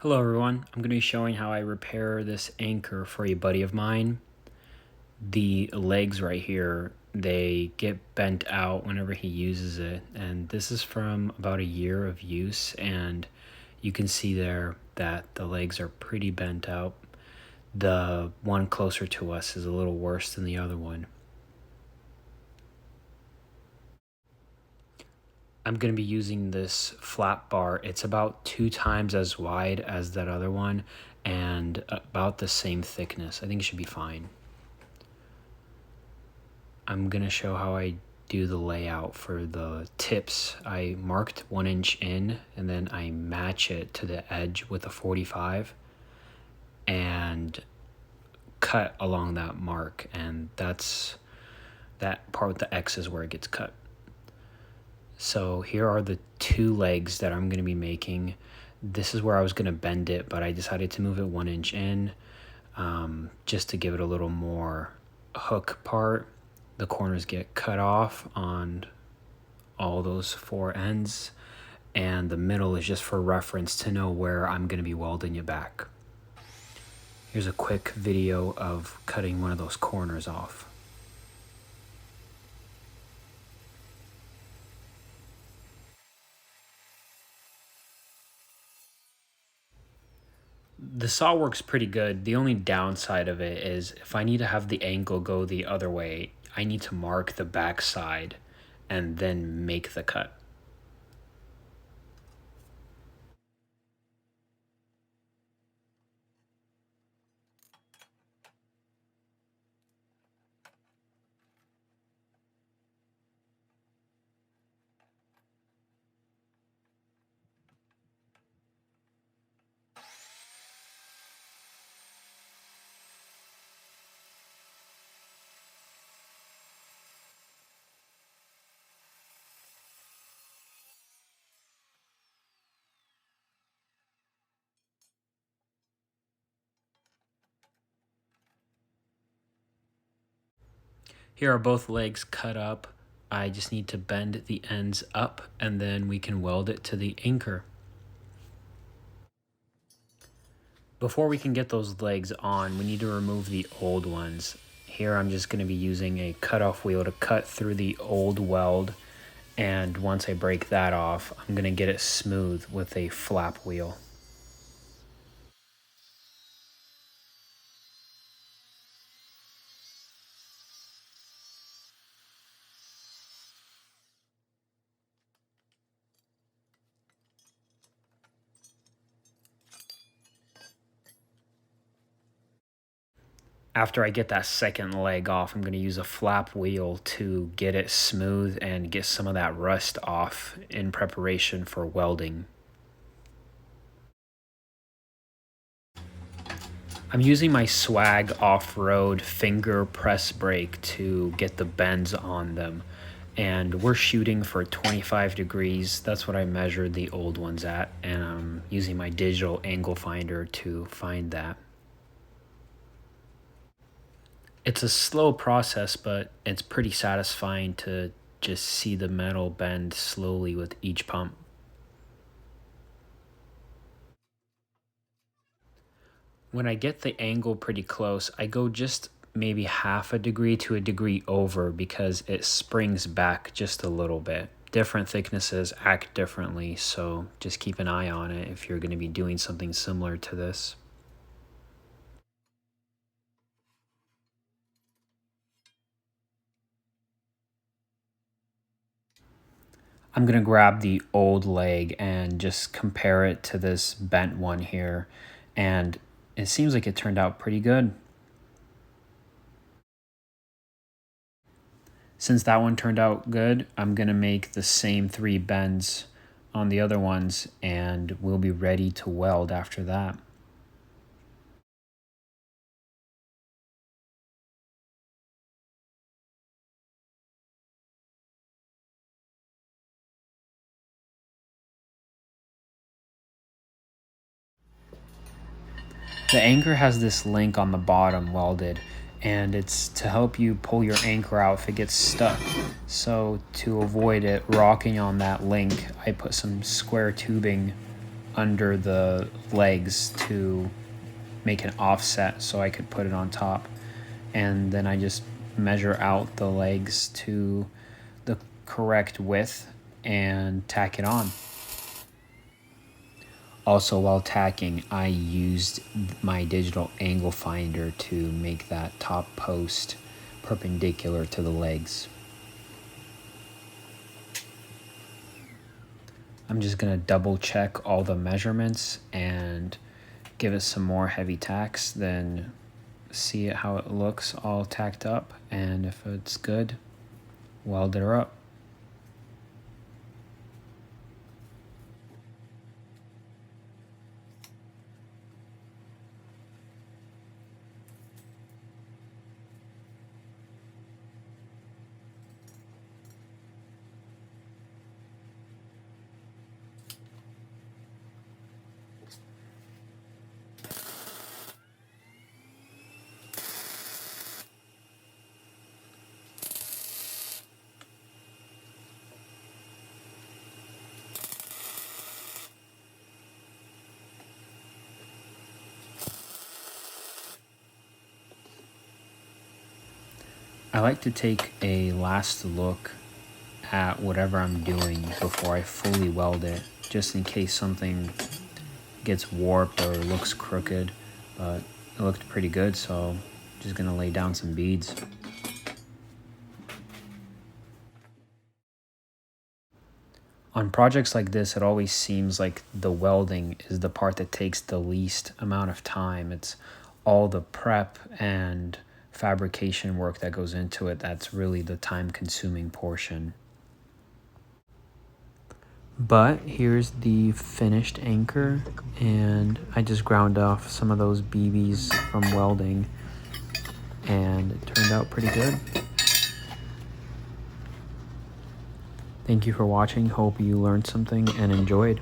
Hello everyone, I'm going to be showing how I repair this anchor for a buddy of mine. The legs right here, they get bent out whenever he uses it, and this is from about a year of use, and you can see there that the legs are pretty bent out. The one closer to us is a little worse than the other one. I'm going to be using this flat bar. It's about 2 times as wide as that other one and about the same thickness. I think it should be fine. I'm going to show how I do the layout for the tips. I marked 1 inch in and then I match it to the edge with a 45 and cut along that mark, and that's that part with the X is where it gets cut. So here are the 2 legs that I'm going to be making. This is where I was going to bend it, but I decided to move it 1 inch in just to give it a little more hook part. The corners get cut off on all those 4 ends, and the middle is just for reference to know where I'm going to be welding it back. Here's a quick video of cutting one of those corners off. The saw works pretty good. The only downside of it is if I need to have the angle go the other way, I need to mark the back side and then make the cut. Here are both legs cut up. I just need to bend the ends up and then we can weld it to the anchor. Before we can get those legs on, we need to remove the old ones. Here I'm just going to be using a cutoff wheel to cut through the old weld, and once I break that off, I'm going to get it smooth with a flap wheel. After I get that second leg off, I'm going to use a flap wheel to get it smooth and get some of that rust off in preparation for welding. I'm using my Swag off-road finger press brake to get the bends on them, and we're shooting for 25 degrees. That's what I measured the old ones at, and I'm using my digital angle finder to find that. It's a slow process, but it's pretty satisfying to just see the metal bend slowly with each pump. When I get the angle pretty close, I go just maybe half a degree to a degree over because it springs back just a little bit. Different thicknesses act differently, so just keep an eye on it if you're going to be doing something similar to this. I'm going to grab the old leg and just compare it to this bent one here, and it seems like it turned out pretty good. Since that one turned out good, I'm going to make the same 3 bends on the other ones, and we'll be ready to weld after that. The anchor has this link on the bottom welded, and it's to help you pull your anchor out if it gets stuck. So to avoid it rocking on that link, I put some square tubing under the legs to make an offset so I could put it on top. And then I just measure out the legs to the correct width and tack it on. Also, while tacking, I used my digital angle finder to make that top post perpendicular to the legs. I'm just gonna double check all the measurements and give it some more heavy tacks, then see how it looks all tacked up, and if it's good, weld her up. I like to take a last look at whatever I'm doing before I fully weld it, just in case something gets warped or looks crooked, but it looked pretty good, so I'm just gonna lay down some beads. On projects like this, it always seems like the welding is the part that takes the least amount of time. It's all the prep and fabrication work that goes into it that's really the time-consuming portion. But here's the finished anchor, and I just ground off some of those BBs from welding, and it turned out pretty good. Thank you for watching. Hope you learned something and enjoyed.